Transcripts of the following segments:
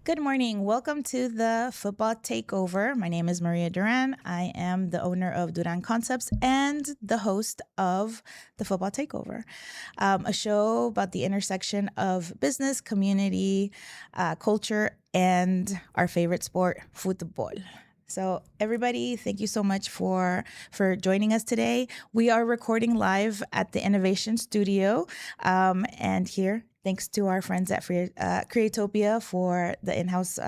Good morning. Welcome to the Football Takeover. My name is Maria Duran. I am the owner of Duran Concepts and the host of the Football Takeover, a show about the intersection of business, community, culture, and our favorite sport, football. So everybody, thank you so much for joining us today. We are recording live at the Innovation Studio, and here, thanks to our friends at Creatopia for the in-house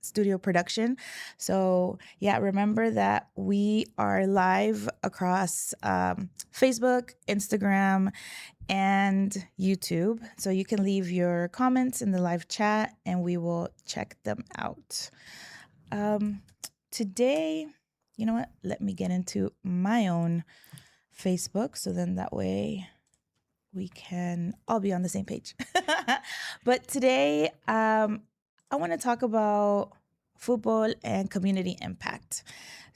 studio production. So yeah, remember that we are live across Facebook, Instagram, and YouTube. So you can leave your comments in the live chat, and we will check them out. Today, you know what? Let me get into my own Facebook so then that way we can all be on the same page. But today, I want to talk about football and community impact.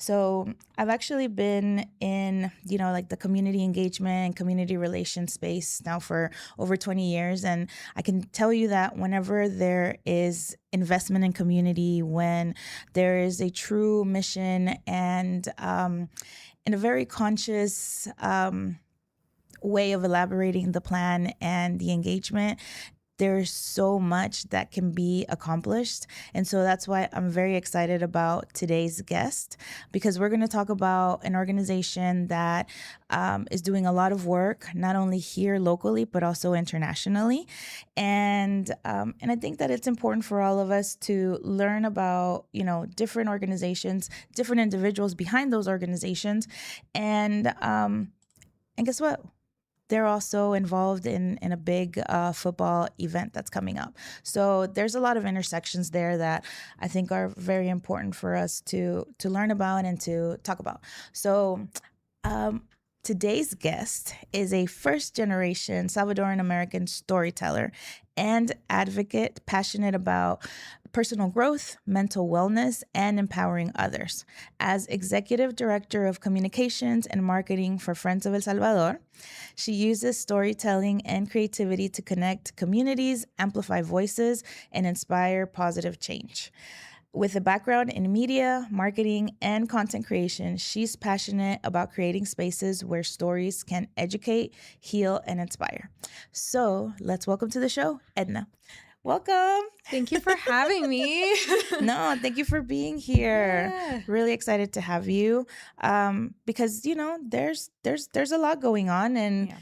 So I've actually been in, like the community engagement and community relations space now for over 20 years. And I can tell you that whenever there is investment in community, when there is a true mission and in a very conscious way of elaborating the plan and the engagement, there's so much that can be accomplished. And so that's why I'm very excited about today's guest, because we're going to talk about an organization that is doing a lot of work, not only here locally, but also internationally. And I think that it's important for all of us to learn about, different organizations, different individuals behind those organizations. And guess what? They're also involved in a big football event that's coming up. So there's a lot of intersections there that I think are very important for us to learn about and to talk about. So today's guest is a first-generation Salvadoran American storyteller and advocate passionate about personal growth, mental wellness, and empowering others. As Executive Director of Communications and Marketing for Friends of El Salvador, she uses storytelling and creativity to connect communities, amplify voices, and inspire positive change. With a background in media, marketing, and content creation, she's passionate about creating spaces where stories can educate, heal, and inspire. So let's welcome to the show, Edna. Welcome. Thank you for having me. No, thank you for being here. Yeah. Really excited to have you, because there's a lot going on, and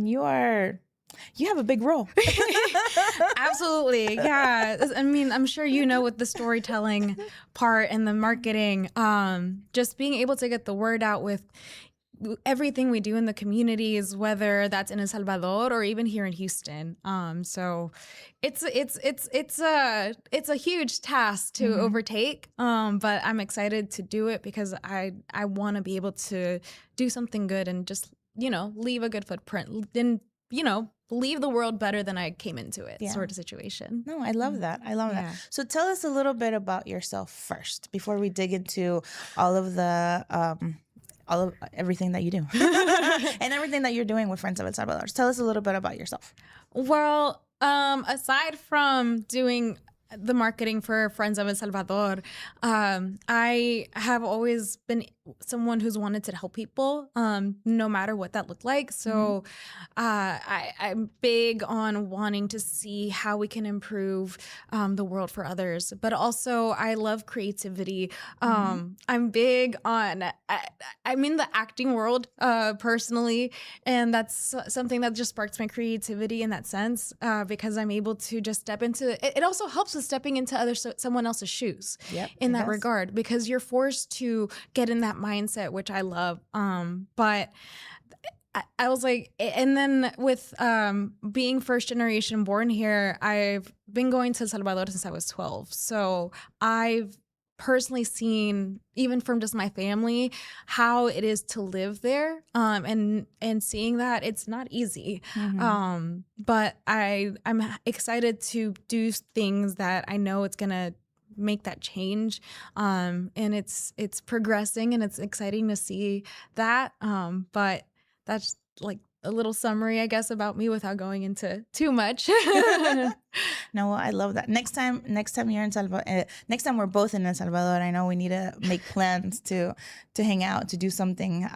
you have a big role. Absolutely. Yeah. I mean, I'm sure with the storytelling part and the marketing, just being able to get the word out with everything we do in the communities, whether that's in El Salvador or even here in Houston. So it's a huge task to overtake. But I'm excited to do it because I want to be able to do something good and just, leave a good footprint and, leave the world better than I came into it, sort of situation. No, I love that. I love that. So tell us a little bit about yourself first before we dig into all of everything that you do and everything that you're doing with Friends of El Salvador. Tell us a little bit about yourself. Well, aside from doing the marketing for Friends of El Salvador, I have always been someone who's wanted to help people, no matter what that looked like. So I'm big on wanting to see how we can improve the world for others. But also, I love creativity. I'm big on, I'm in the acting world personally, and that's something that just sparks my creativity in that sense, because I'm able to just step into it. It also helps with stepping into someone else's shoes in that regard, because you're forced to get in that mindset, which I love. But I was like, and then with being first generation born here, I've been going to El Salvador since I was 12. So I've personally seen, even from just my family, how it is to live there, and seeing that it's not easy. But I'm excited to do things that I know it's gonna make that change, and it's progressing, and it's exciting to see that. But that's like a little summary, I guess, about me without going into too much. No, I love that. Next time you're in Salvador, next time we're both in El Salvador, I know we need to make plans to hang out, to do something,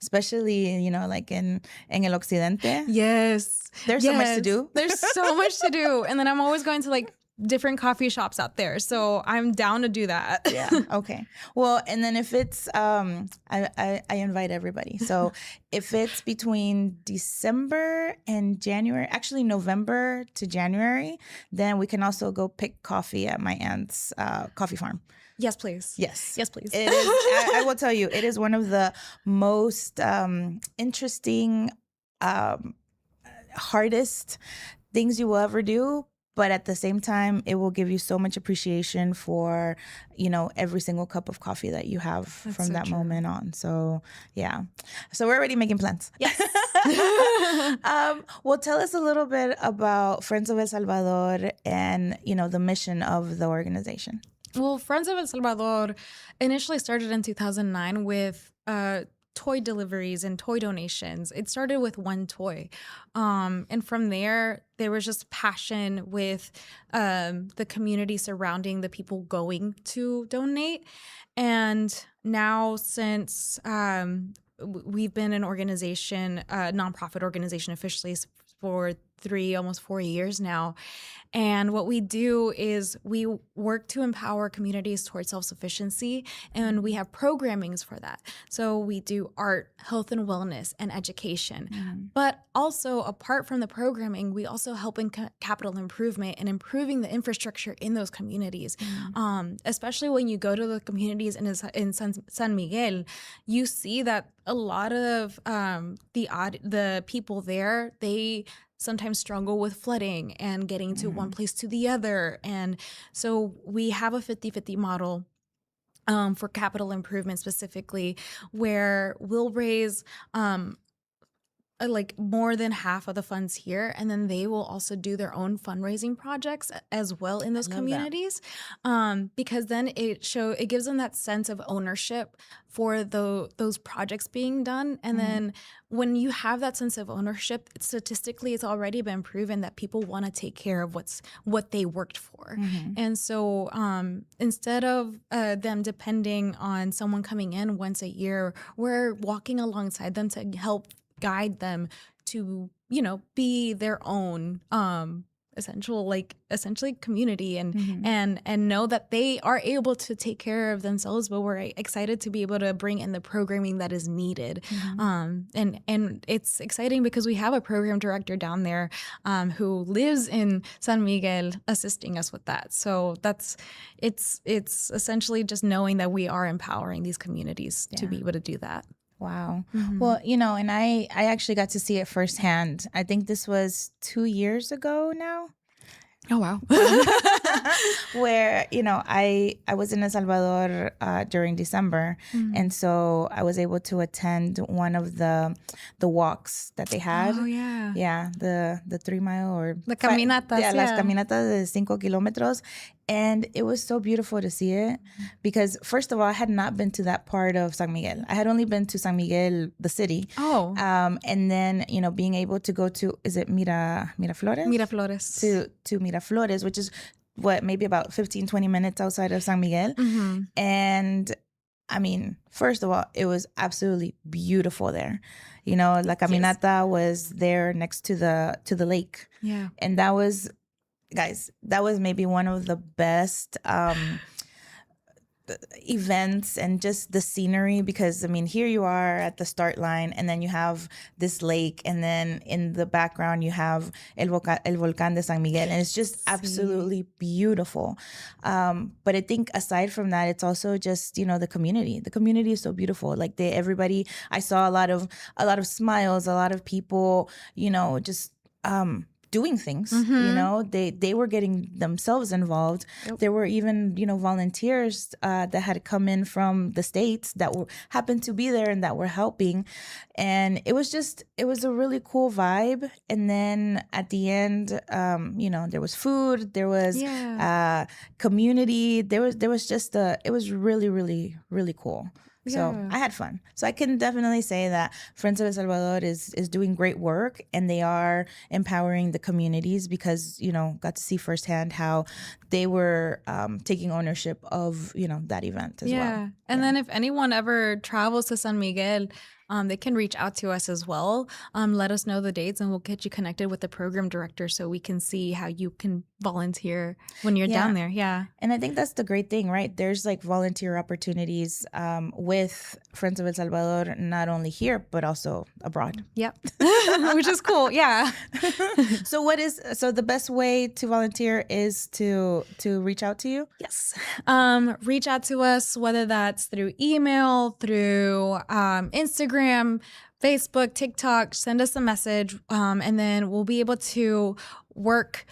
especially, like in El Occidente. Yes. There's so much to do. There's so much to do. And then I'm always going to like different coffee shops out there. So I'm down to do that. Yeah. Okay. Well, and then if it's, I invite everybody. So if it's between December and January, actually November to January, then we can also go pick coffee at my aunt's coffee farm. Yes, please. Yes. Yes, please. It is, I will tell you, it is one of the most interesting, hardest things you will ever do. But at the same time, it will give you so much appreciation for, every single cup of coffee that you have from so that true. moment on. So, yeah. So we're already making plans. Yes. Well, tell us a little bit about Friends of El Salvador and, the mission of the organization. Well, Friends of El Salvador initially started in 2009 with toy deliveries and toy donations. It started with one toy. And from there was just passion with the community surrounding the people going to donate. And now since we've been an organization, a nonprofit organization officially for almost 4 years now. And what we do is we work to empower communities towards self-sufficiency, and we have programmings for that. So we do art, health and wellness, and education. Mm-hmm. But also, apart from the programming, we also help in capital improvement and improving the infrastructure in those communities. Mm-hmm. Especially when you go to the communities in San Miguel, you see that a lot of the people there, they sometimes struggle with flooding and getting to one place to the other. And so we have a 50-50 model for capital improvement specifically, where we'll raise like more than half of the funds here, and then they will also do their own fundraising projects as well in those communities, because then it gives them that sense of ownership for those projects being done. And then when you have that sense of ownership, statistically it's already been proven that people want to take care of what they worked for. And so instead of them depending on someone coming in once a year, we're walking alongside them to help guide them to, be their own essentially community and know that they are able to take care of themselves, but we're excited to be able to bring in the programming that is needed. And it's exciting because we have a program director down there who lives in San Miguel assisting us with that. So it's essentially just knowing that we are empowering these communities to be able to do that. Wow. Well, and I actually got to see it firsthand. I think this was 2 years ago now. Oh, wow. Where, I was in El Salvador during December. And so I was able to attend one of the walks that they had. Oh, yeah. Yeah, the 3 mile or... The caminatas. Las caminatas de 5 kilómetros. And it was so beautiful to see it because, first of all, I had not been to that part of San Miguel. I had only been to San Miguel, the city. Oh. And then, being able to go to, is it Miraflores? Miraflores. To Miraflores, which is maybe about 15, 20 minutes outside of San Miguel. And I mean, first of all, it was absolutely beautiful there. La caminata was there next to the lake. Yeah. And that was... Guys, that was maybe one of the best events and just the scenery because, here you are at the start line and then you have this lake and then in the background you have El Volcán de San Miguel and it's just absolutely beautiful. But I think aside from that, it's also just, the community. The community is so beautiful. Like everybody, I saw a lot of smiles, a lot of people, just... doing things, they were getting themselves involved. Yep. There were even, volunteers that had come in from the States that happened to be there and that were helping. And it was a really cool vibe. And then at the end, there was food, there was community, there was just it was really, really, really cool. So Yeah. I had fun. So I can definitely say that Friends of El Salvador is doing great work, and they are empowering the communities because, got to see firsthand how they were taking ownership of, that event as well. And then if anyone ever travels to San Miguel, they can reach out to us as well. Let us know the dates and we'll get you connected with the program director so we can see how you can volunteer when you're down there. Yeah. And I think that's the great thing, right? There's like volunteer opportunities with Friends of El Salvador, not only here, but also abroad. Yep. Which is cool. Yeah. So the best way to volunteer is to reach out to you? Yes. Reach out to us, whether that's through email, through Instagram, Facebook, TikTok, send us a message, and then we'll be able to work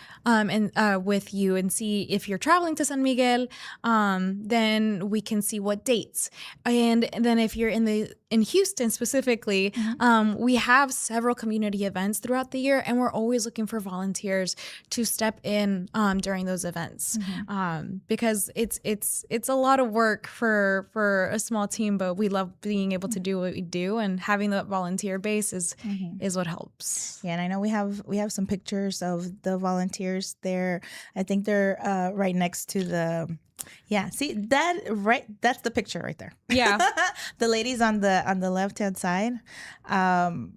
with you and see if you're traveling to San Miguel. Then we can see what dates, and then if you're in Houston specifically, we have several community events throughout the year, and we're always looking for volunteers to step in during those events, because it's a lot of work for a small team, but we love being able to do what we do, and having that volunteer base is what helps. Yeah, and I know we have some pictures of the volunteers there. I think they're right next to the. Yeah, see that right? That's the picture right there. Yeah, the ladies on the left hand side, El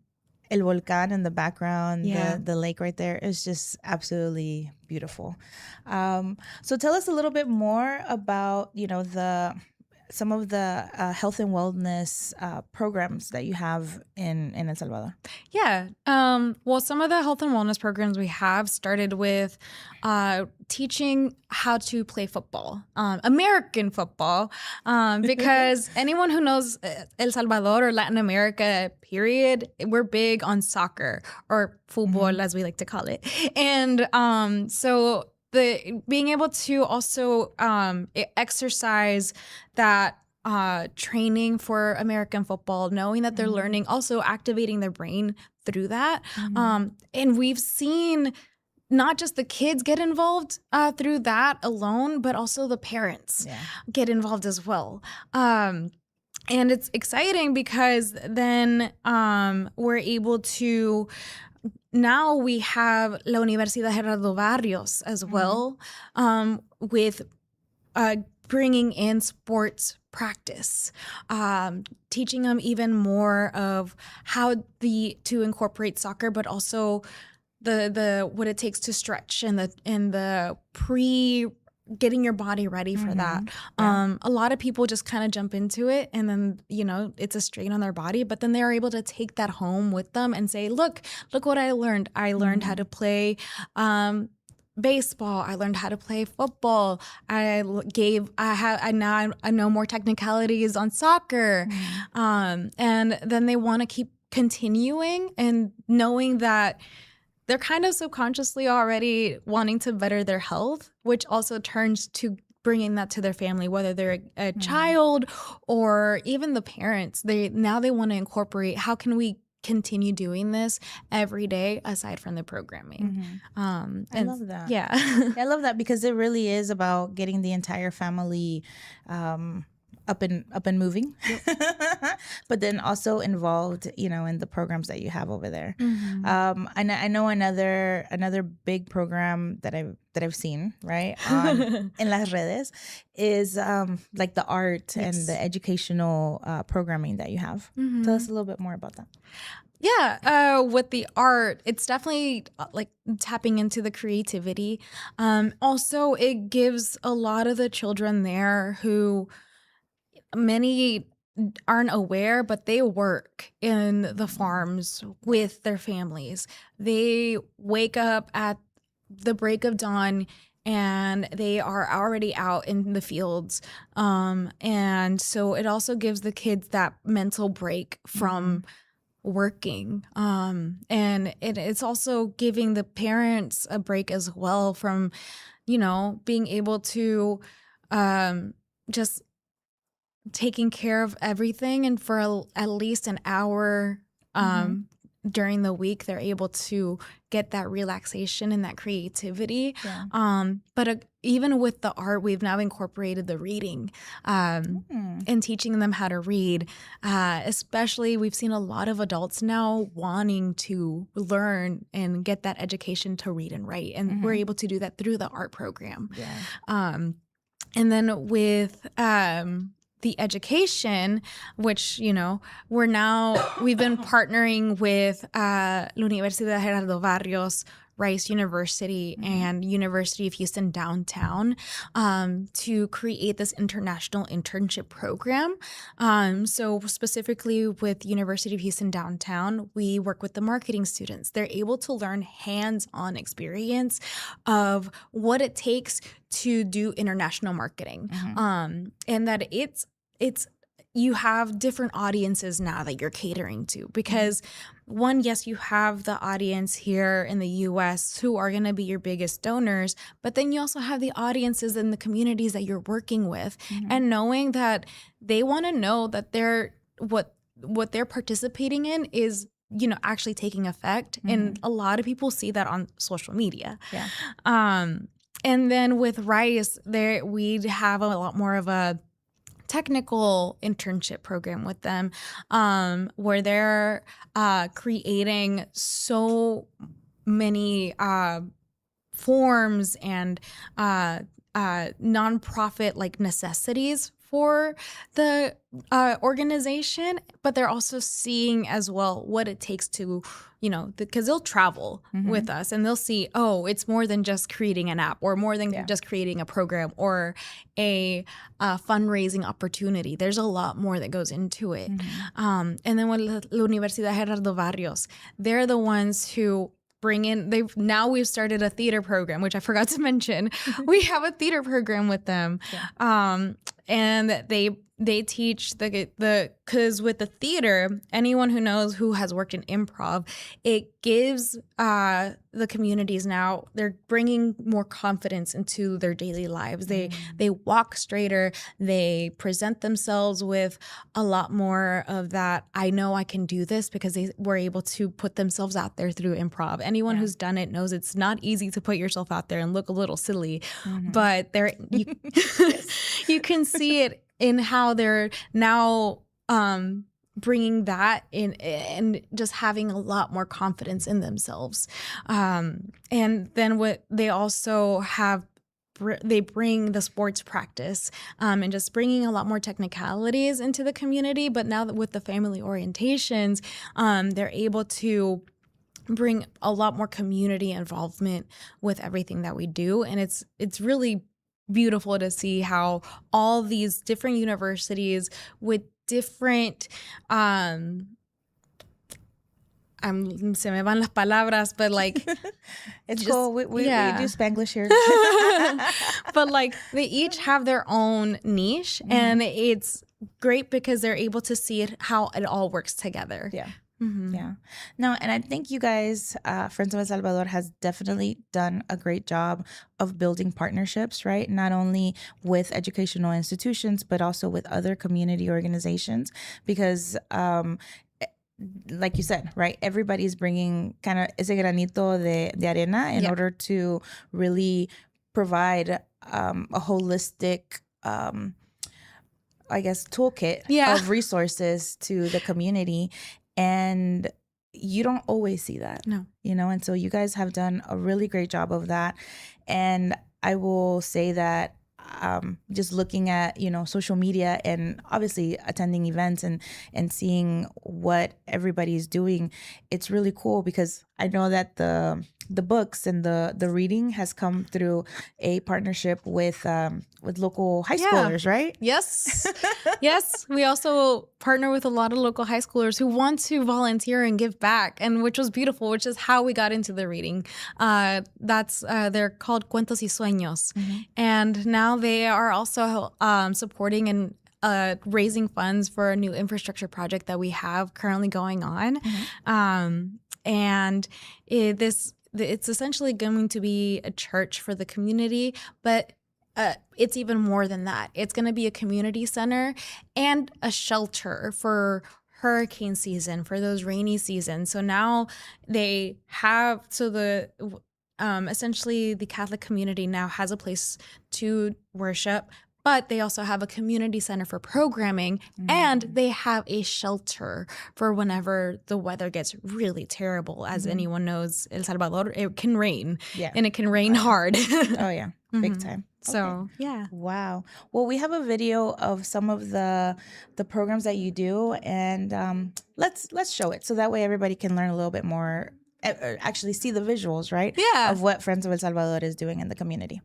Volcán in the background, the lake right there is just absolutely beautiful. So tell us a little bit more about some of the health and wellness programs that you have in El Salvador. Yeah. Well, some of the health and wellness programs we have started with teaching how to play football, American football, because anyone who knows El Salvador or Latin America, period, we're big on soccer, or futbol as we like to call it. And so being able to also exercise that training for American football, knowing that they're learning, also activating their brain through that. And we've seen not just the kids get involved through that alone, but also the parents get involved as well. And it's exciting because then we're able to. Now we have La Universidad Gerardo Barrios as well, with bringing in sports practice, teaching them even more of how to incorporate soccer, but also the what it takes to stretch and the getting your body ready for that. A lot of people just kind of jump into it, and then it's a strain on their body, but then they're able to take that home with them and say, look what I learned. I learned how to play baseball. I learned how to play football. I know more technicalities on soccer. And then they want to keep continuing and knowing that they're kind of subconsciously already wanting to better their health, which also turns to bringing that to their family, whether they're a child or even the parents. They want to incorporate, how can we continue doing this every day aside from the programming? I love that. Yeah. I love that because it really is about getting the entire family up and moving, but then also involved, in the programs that you have over there. I know another big program that I've seen, right, in las redes is like the art and the educational programming that you have. Tell us a little bit more about that. Yeah, with the art, it's definitely like tapping into the creativity. Also, it gives a lot of the children there who many aren't aware, but they work in the farms with their families. They wake up at the break of dawn and they are already out in the fields. And so it also gives the kids that mental break from working. And it's also giving the parents a break as well from, being able to just taking care of everything and for at least an hour during the week they're able to get that relaxation and that creativity. But even with the art, we've now incorporated the reading and teaching them how to read. Especially, we've seen a lot of adults now wanting to learn and get that education to read and write, and we're able to do that through the art program. And then with the education, which, you know, we've been partnering with La Universidad Gerardo Barrios, Rice University, and University of Houston Downtown to create this international internship program. So specifically with University of Houston Downtown, we work with the marketing students. They're able to learn hands-on experience of what it takes to do international marketing. And that it's you have different audiences now that you're catering to, because one, yes, you have the audience here in the US who are going to be your biggest donors, but then you also have the audiences in the communities that you're working with, and knowing that they want to know that what they're participating in is, you know, actually taking effect. And a lot of people see that on social media. And then with Rice, we have a lot more of a technical internship program with them, where they're creating so many forms and nonprofit like necessities for the organization, but they're also seeing as well what it takes to, you know, because they'll travel with us and they'll see, oh, it's more than just creating an app, or more than just creating a program or a fundraising opportunity. There's a lot more that goes into it. And then with La Universidad Gerardo Barrios, they're the ones who bring in, we've started a theater program, which I forgot to mention. We have a theater program with them. And they teach because with the theater, anyone who has worked in improv, it gives the communities now, they're bringing more confidence into their daily lives. They walk straighter. They present themselves with a lot more of that, I know I can do this, because they were able to put themselves out there through improv. Anyone who's done it knows it's not easy to put yourself out there and look a little silly, but you can see it in how they're now bringing that in and just having a lot more confidence in themselves. And then what they also have, they bring the sports practice and just bringing a lot more technicalities into the community. But now that with the family orientations, they're able to bring a lot more community involvement with everything that we do. And it's really beautiful to see how all these different universities with different se me van las palabras, but like it's cool. We do Spanglish here. But like they each have their own niche, and it's great because they're able to see how it all works together. Yeah. No, and I think you guys, Friends of El Salvador, has definitely done a great job of building partnerships, right? Not only with educational institutions, but also with other community organizations, because like you said, right, everybody's bringing kind of ese granito de arena in order to really provide a holistic I guess toolkit of resources to the community. And you don't always see that. No. You know, and so you guys have done a really great job of that. And I will say that just looking at, you know, social media and obviously attending events and seeing what everybody's doing, it's really cool, because I know that the books and the reading has come through a partnership with local high schoolers, right? Yes. Yes. We also partner with a lot of local high schoolers who want to volunteer and give back, and which was beautiful, which is how we got into the reading. They're called Cuentos y Sueños. And now they are also supporting and raising funds for a new infrastructure project that we have currently going on. And it's essentially going to be a church for the community, but it's even more than that. It's going to be a community center and a shelter for hurricane season, for those rainy seasons. So now they have, essentially the Catholic community now has a place to worship, but they also have a community center for programming, and they have a shelter for whenever the weather gets really terrible. As anyone knows, El Salvador, it can rain, and it can rain hard. Oh yeah, big time. So yeah. Wow. Well, we have a video of some of the programs that you do, and let's show it so that way everybody can learn a little bit more. Actually, see the visuals, right? Yeah. Of what Friends of El Salvador is doing in the community.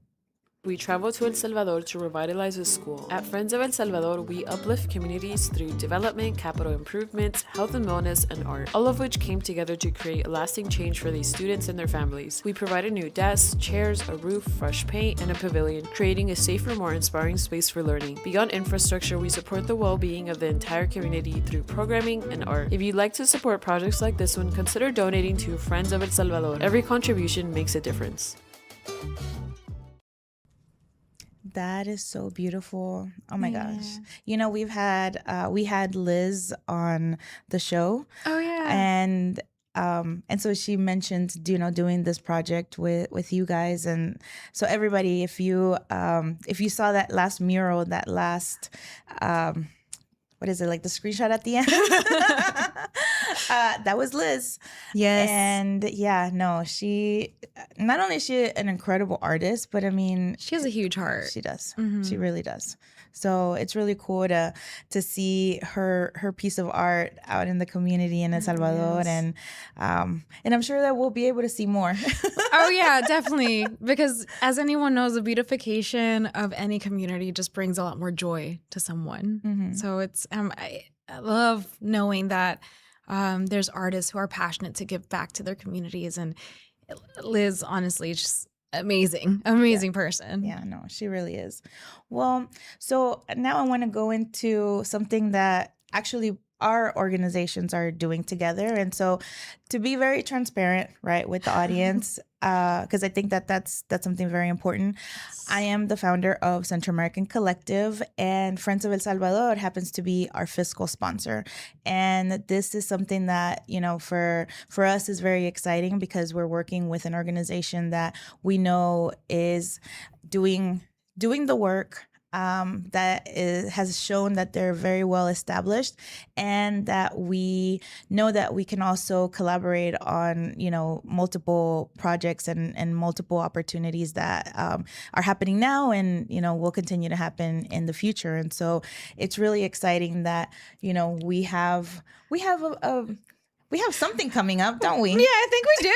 We travel to El Salvador to revitalize a school. At Friends of El Salvador, we uplift communities through development, capital improvements, health and wellness, and art, all of which came together to create a lasting change for these students and their families. We provided new desks, chairs, a roof, fresh paint, and a pavilion, creating a safer, more inspiring space for learning. Beyond infrastructure, we support the well-being of the entire community through programming and art. If you'd like to support projects like this one, consider donating to Friends of El Salvador. Every contribution makes a difference. That is so beautiful. Oh my gosh. You know, we had Liz on the show. Oh yeah. And so she mentioned, doing this project with you guys. And so everybody, if you saw that last mural, that last what is it, like the screenshot at the end? That was Liz. Yes. And yeah, no, she, not only is she an incredible artist, but I mean, She has a huge heart. she does. She really does. So it's really cool to see her piece of art out in the community in El Salvador. Yes. And I'm sure that we'll be able to see more. Oh yeah, definitely. Because as anyone knows, the beautification of any community just brings a lot more joy to someone. So it's I love knowing that there's artists who are passionate to give back to their communities, and Liz, honestly, is just amazing person. Yeah, no, she really is. Well, so now I want to go into something that actually our organizations are doing together. And so to be very transparent, right, with the audience, because I think that's something very important. I am the founder of Central American Collective, and Friends of El Salvador happens to be our fiscal sponsor. And this is something that, for us is very exciting because we're working with an organization that we know is doing the work, has shown that they're very well established, and that we know that we can also collaborate on, multiple projects and multiple opportunities that are happening now and, will continue to happen in the future. And so it's really exciting that, we have something coming up, don't we? Yeah, I think we do.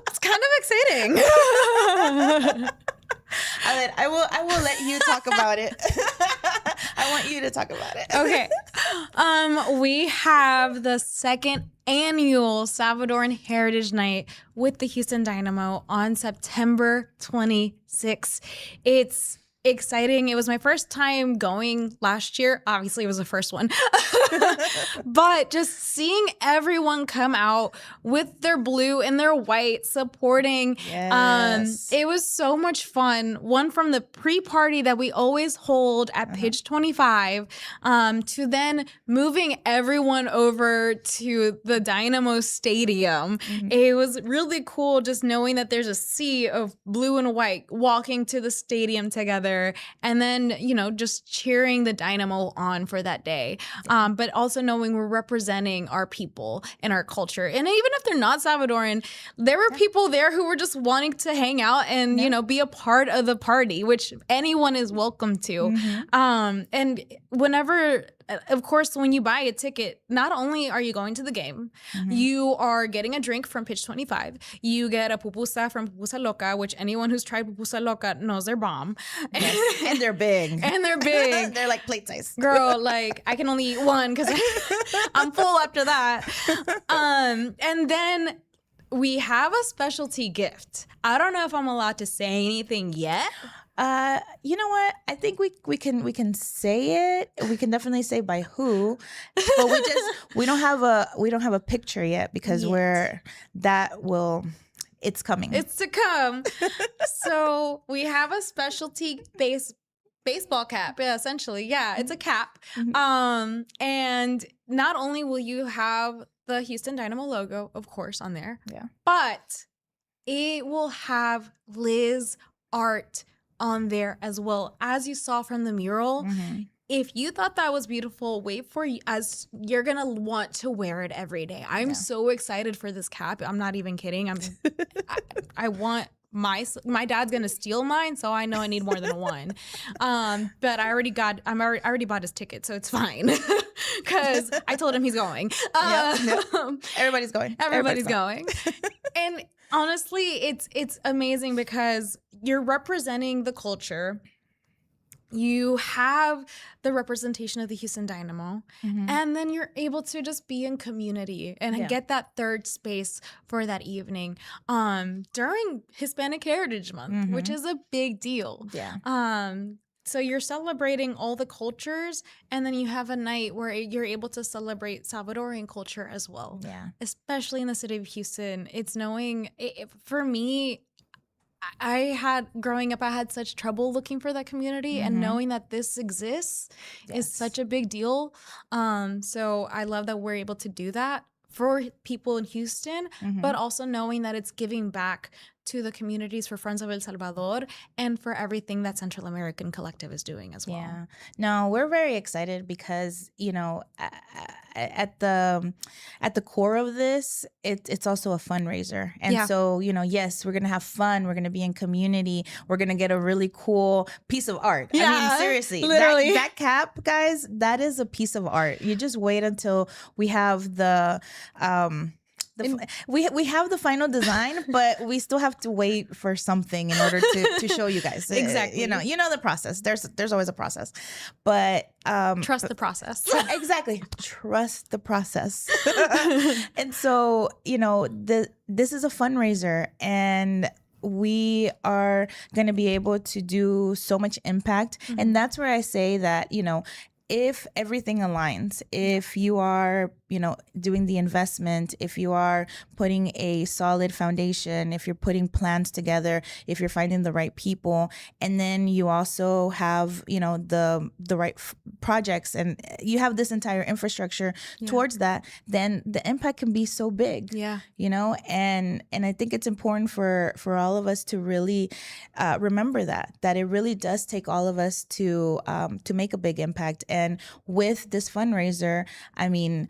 It's kind of exciting. I will let you talk about it. I want you to talk about it. Okay. We have the second annual Salvadoran Heritage Night with the Houston Dynamo on September 26th. It's exciting. It was my first time going last year. Obviously, it was the first one. But just seeing everyone come out with their blue and their white supporting, Yes. it was so much fun. One from the pre-party that we always hold at Page 25, to then moving everyone over to the Dynamo Stadium. It was really cool just knowing that there's a sea of blue and white walking to the stadium together. And then, just cheering the Dynamo on for that day. But also knowing we're representing our people and our culture. And even if they're not Salvadoran, there were people there who were just wanting to hang out and, be a part of the party, which anyone is welcome to. And whenever, of course, when you buy a ticket, not only are you going to the game, you are getting a drink from Pitch 25. You get a pupusa from Pupusa Loca, which anyone who's tried Pupusa Loca knows they're bomb. Yes. And they're big. They're like plate size. Girl, like I can only eat one because I'm full after that. And then we have a specialty gift. I don't know if I'm allowed to say anything yet. You know what? I think we can say it. We can definitely say by who, but we don't have a picture yet because it's coming. It's to come. So we have a specialty based baseball cap. Yeah, essentially. Yeah, it's a cap. Mm-hmm. And not only will you have the Houston Dynamo logo, of course, on there, Yeah. but it will have Liz art on there as well. As you saw from the mural, Mm-hmm. if you thought that was beautiful, wait for as you're gonna want to wear it every day. I'm so excited for this cap. I'm not even kidding. I want my dad's gonna steal mine, so I know I need more than one. But I already bought his ticket, so it's fine because I told him he's going. Everybody's going. Everybody's going. And honestly, it's amazing because you're representing the culture. You have the representation of the Houston Dynamo, and then you're able to just be in community and get that third space for that evening during Hispanic Heritage Month, which is a big deal. Yeah. So you're celebrating all the cultures, and then you have a night where you're able to celebrate Salvadorian culture as well. Yeah. Especially in the city of Houston. It's knowing, for me, growing up, I had such trouble looking for that community, and knowing that this exists is such a big deal. So I love that we're able to do that for people in Houston, but also knowing that it's giving back to the communities for Friends of El Salvador and for everything that Central American Collective is doing as well. Yeah. No, we're very excited because, you know, at the core of this, it's also a fundraiser. And so, you know, yes, we're going to have fun. We're going to be in community. We're going to get a really cool piece of art. Yeah, I mean, seriously, literally. that cap, guys, that is a piece of art. You just wait until we have we have the final design, but we still have to wait for something in order to show you guys. Exactly. You know the process. There's always a process, but trust the process. Exactly. Trust the process. And so, you know, this is a fundraiser, and we are going to be able to do so much impact. And that's where I say that, you know, if everything aligns, if you are, you know, doing the investment, if you are putting a solid foundation, if you're putting plans together, if you're finding the right people, and then you also have, you know, the right projects, and you have this entire infrastructure towards that, then the impact can be so big. Yeah. You know, and I think it's important for all of us to really remember that it really does take all of us to make a big impact. And with this fundraiser, I mean,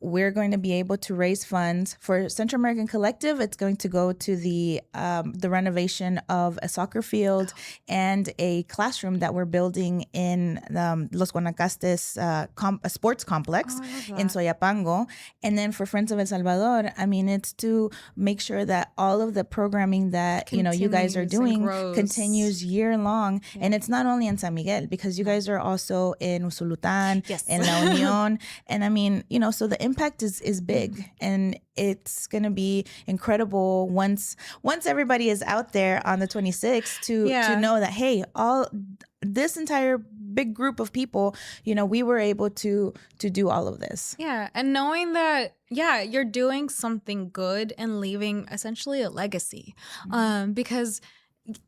we're going to be able to raise funds for Central American Collective. It's going to go to the renovation of a soccer field and a classroom that we're building in Los Guanacastes a sports complex in Soyapango. And then for Friends of El Salvador, I mean, it's to make sure that all of the programming that you know you guys are doing continues year long. Yeah. And it's not only in San Miguel, because you guys are also in Usulután, in La Unión. And I mean, you know, so the impact is big, and it's going to be incredible once everybody is out there on the 26th to know that, hey, all this entire big group of people, you know, we were able to do all of this. Yeah. And knowing that, you're doing something good and leaving essentially a legacy. Because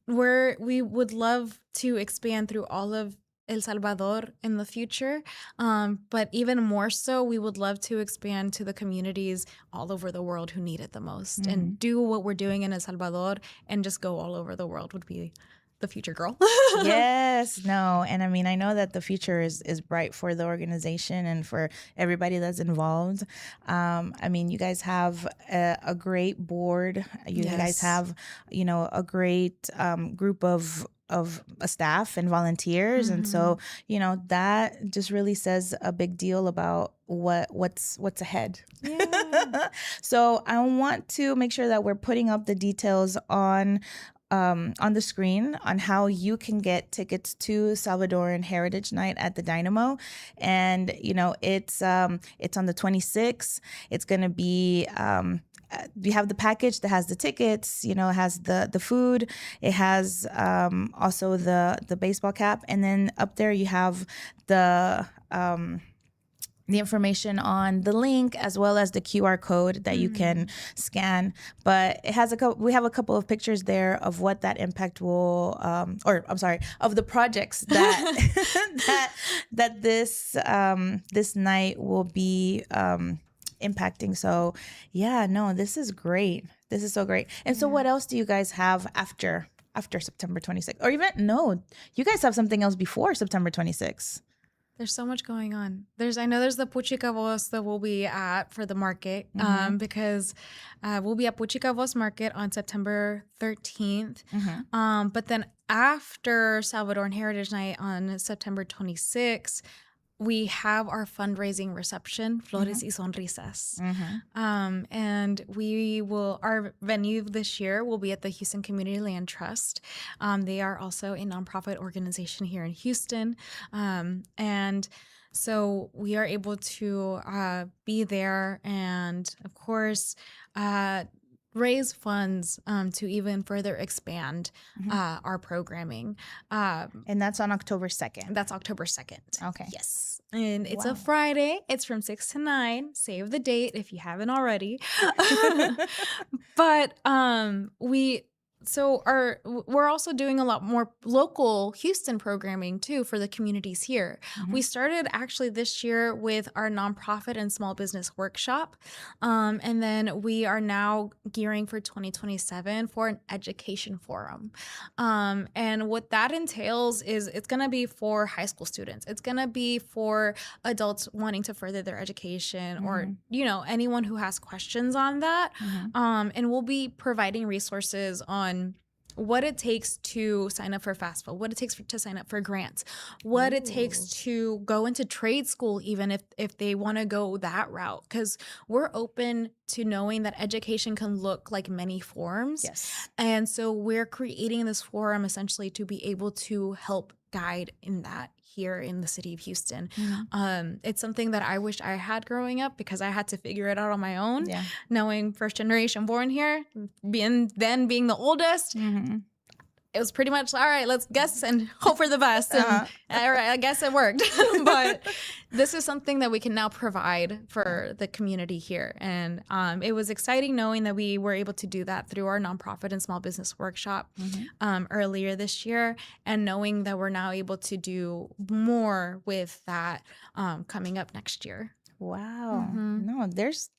we would love to expand through all of El Salvador in the future. But even more so, we would love to expand to the communities all over the world who need it the most, and do what we're doing in El Salvador and just go all over the world would be the future girl. Yes, no. And I mean, I know that the future is bright for the organization and for everybody that's involved. I mean, you guys have a great board. You guys have, you know, a great group of a staff and volunteers. And so, you know, that just really says a big deal about what's ahead. Yeah. So I want to make sure that we're putting up the details on the screen on how you can get tickets to Salvadoran Heritage Night at the Dynamo. And, you know, it's on the 26th. It's going to be, we have the package that has the tickets, you know, it has the food. It has also the baseball cap. And then up there you have the the information on the link as well as the QR code that you can scan. But it has we have a couple of pictures there of what that impact will, of the projects that that this night will be impacting. So yeah, no, this is great. This is so great. And so what else do you guys have after September 26th? Or even, no, you guys have something else before September 26th. There's so much going on. I know there's the Puchica Voz that we'll be at for the market, because we'll be at Puchica Voz Market on September 13th. But then after Salvadoran Heritage Night on September 26th, we have our fundraising reception, Flores y Sonrisas. And our venue this year will be at the Houston Community Land Trust. They are also a nonprofit organization here in Houston. And so we are able to be there and, of course, raise funds to even further expand our programming. And that's on October 2nd. That's October 2nd. Okay. Yes. And it's a Friday. It's from 6 to 9. Save the date if you haven't already. But we're also doing a lot more local Houston programming too for the communities here. We started actually this year with our nonprofit and small business workshop. And then we are now gearing for 2027 for an education forum. And what that entails is it's going to be for high school students. It's going to be for adults wanting to further their education or, anyone who has questions on that. And we'll be providing resources on what it takes to sign up for FAFSA, what it takes to sign up for grants, what it takes to go into trade school, even if they want to go that route. Because we're open to knowing that education can look like many forms. Yes. And so we're creating this forum essentially to be able to help guide in that here in the city of Houston. It's something that I wish I had growing up because I had to figure it out on my own. Yeah. Knowing first generation born here, being the oldest, it was pretty much, all right, let's guess and hope for the best. And all right, I guess it worked. But this is something that we can now provide for the community here. And it was exciting knowing that we were able to do that through our nonprofit and small business workshop earlier this year, and knowing that we're now able to do more with that coming up next year. Wow. No, there's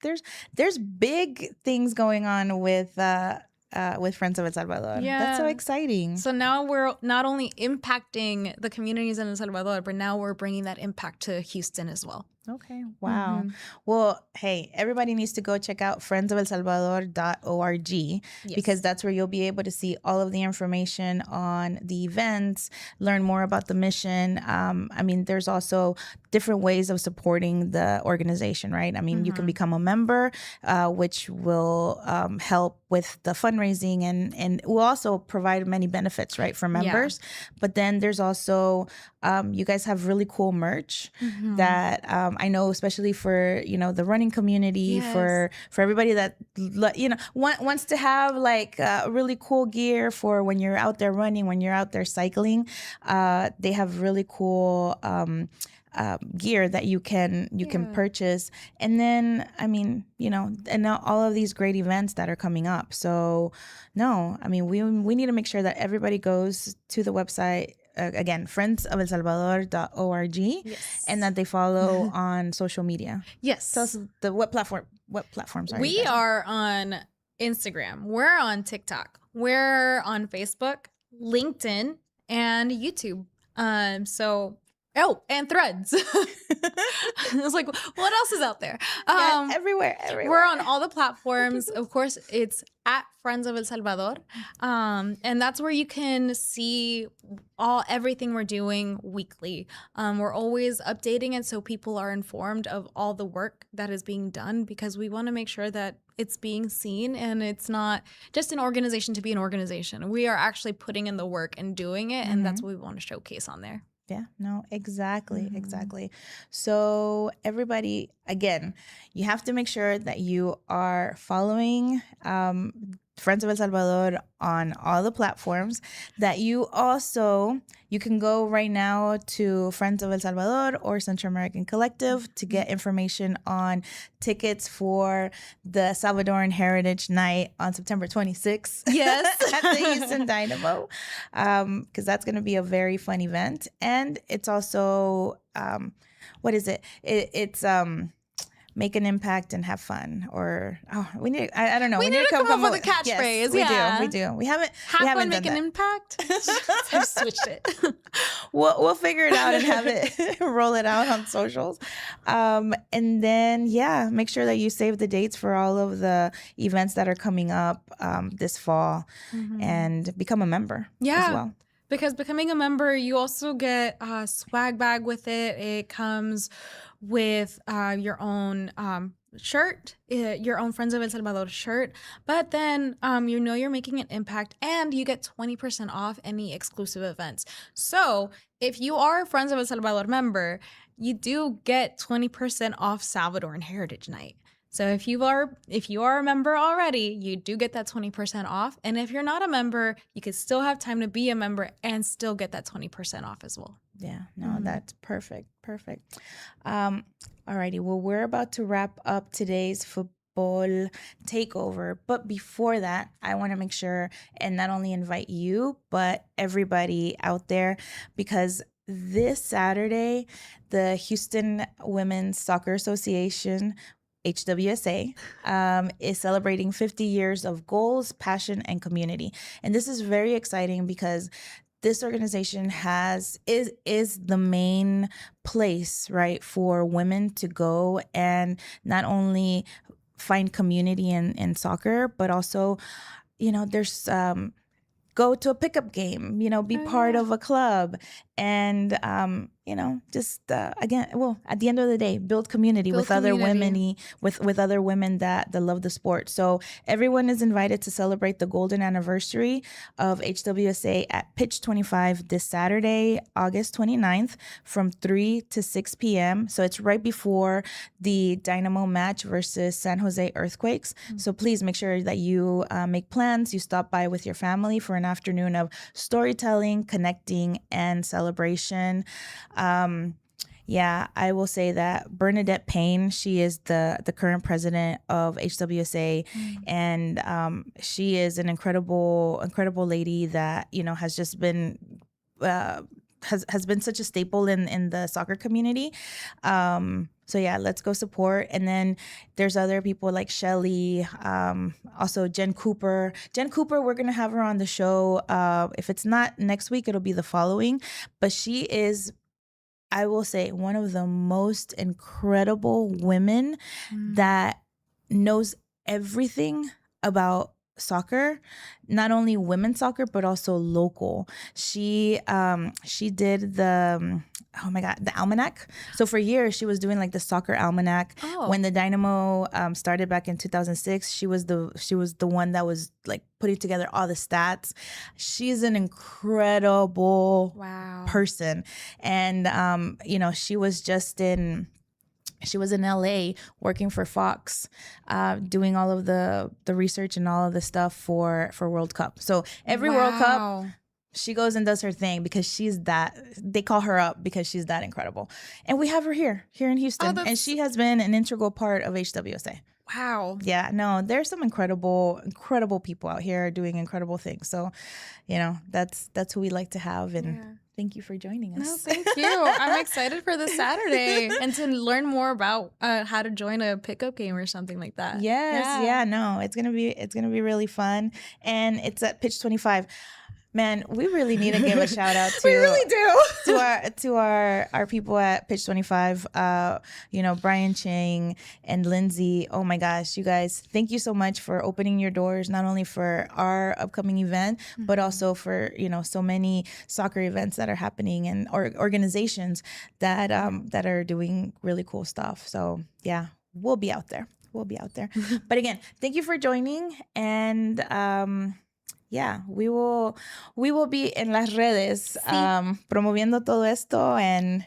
big things going on with Friends of El Salvador. Yeah. That's so exciting. So now we're not only impacting the communities in El Salvador, but now we're bringing that impact to Houston as well. Okay. Wow. Well, hey, everybody needs to go check out friendsofελsalvador.org because that's where you'll be able to see all of the information on the events, learn more about the mission. I mean, there's also different ways of supporting the organization, right? I mean, you can become a member, which will help with the fundraising and will also provide many benefits, right, for members. But then there's also, you guys have really cool merch that I know, especially for, the running community, for everybody that, wants to have like really cool gear for when you're out there running, when you're out there cycling. They have really cool gear that you can purchase. And then, I mean, and now all of these great events that are coming up. So no, I mean, we need to make sure that everybody goes to the website, again, friendsofελsalvador.org, and that they follow on social media. Yes. Tell us what platforms are you We are on Instagram. We're on TikTok. We're on Facebook, LinkedIn, and YouTube. And Threads. I was like, what else is out there? Everywhere. We're on all the platforms. Of course, it's at Friends of El Salvador. And that's where you can see everything we're doing weekly. We're always updating it so people are informed of all the work that is being done, because we want to make sure that it's being seen and it's not just an organization to be an organization. We are actually putting in the work and doing it, and that's what we want to showcase on there. Yeah, no, exactly. So everybody, again, you have to make sure that you are following Friends of El Salvador on all the platforms. That you can go right now to Friends of El Salvador or Central American Collective to get information on tickets for the Salvadoran Heritage Night on September 26th. Yes. At the Houston Dynamo, because that's going to be a very fun event. And it's also, what is it? It's make an impact and have fun, or we need. I don't know. We need to come up with a catchphrase. Yes, we do. We haven't. Have we haven't fun, make done an that. impact. I've switched it. We'll figure it out and have it roll it out on socials, and then make sure that you save the dates for all of the events that are coming up this fall, and become a member as well. Because becoming a member, you also get a swag bag with it. It comes with your own shirt, your own Friends of El Salvador shirt. But then you're making an impact, and you get 20% off any exclusive events. So if you are a Friends of El Salvador member, you do get 20% off Salvadoran Heritage Night. So if you are a member already, you do get that 20% off. And if you're not a member, you could still have time to be a member and still get that 20% off as well. Yeah, no, that's perfect. Alrighty, well, we're about to wrap up today's Futbol Takeover. But before that, I want to make sure and not only invite you, but everybody out there, because this Saturday, the Houston Women's Soccer Association, HWSA, is celebrating 50 years of goals, passion, and community. And this is very exciting because this organization is the main place, right, for women to go and not only find community in soccer, but also, there's go to a pickup game, be part of a club, and just again, well, at the end of the day, build community with other women, with other women that love the sport. So everyone is invited to celebrate the golden anniversary of HWSA at Pitch 25 this Saturday, August 29th, from 3 to 6 p.m. So it's right before the Dynamo match versus San Jose Earthquakes. So please make sure that you make plans. You stop by with your family for an afternoon of storytelling, connecting, and celebration. I will say that Bernadette Payne, she is the current president of HWSA, and she is an incredible lady that has just been has been such a staple in the soccer community. So let's go support. And then there's other people like Shelly, also Jen Cooper. We're going to have her on the show. If it's not next week, it'll be the following. But she is, I will say, one of the most incredible women that knows everything about soccer, not only women's soccer, but also local. She did the the almanac. So for years she was doing like the soccer almanac. When the Dynamo started back in 2006, she was the one that was like putting together all the stats. She's an incredible person, and she was in LA working for Fox, doing all of the research and all of the stuff for World Cup. So every World Cup, she goes and does her thing because they call her up because she's that incredible. And we have her here in Houston. And she has been an integral part of HWSA. Wow. Yeah, no, there's some incredible people out here doing incredible things. So, that's who we like to have. And thank you for joining us. No, thank you. I'm excited for this Saturday and to learn more about how to join a pickup game or something like that. Yes, no, it's gonna be really fun, and it's at Pitch 25. Man, we really need to give a shout out to we really do to our people at Pitch 25. Brian Chang and Lindsay. Oh my gosh, you guys! Thank you so much for opening your doors, not only for our upcoming event, but also for so many soccer events that are happening and organizations that are doing really cool stuff. So we'll be out there. But again, thank you for joining, and we will be en las redes, promoviendo todo esto, and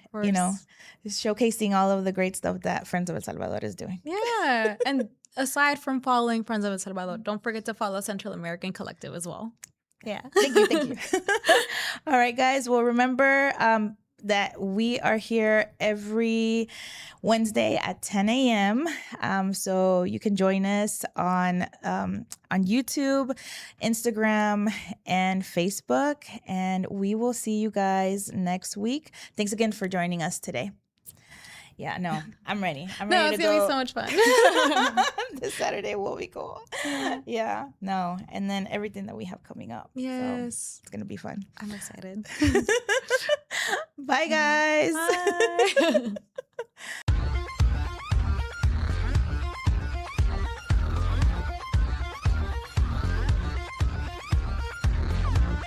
showcasing all of the great stuff that Friends of El Salvador is doing. Yeah, and aside from following Friends of El Salvador, don't forget to follow Central American Collective as well. Yeah. Thank you. All right, guys. Well, remember that we are here every Wednesday at 10 a.m. So you can join us on YouTube, Instagram, and Facebook. And we will see you guys next week. Thanks again for joining us today. Yeah, no, I'm ready. I'm No, ready it's to going go. to be so much fun. This Saturday will be cool. Yeah, no. And then everything that we have coming up. Yes. So it's going to be fun. I'm excited. Bye, guys. Bye.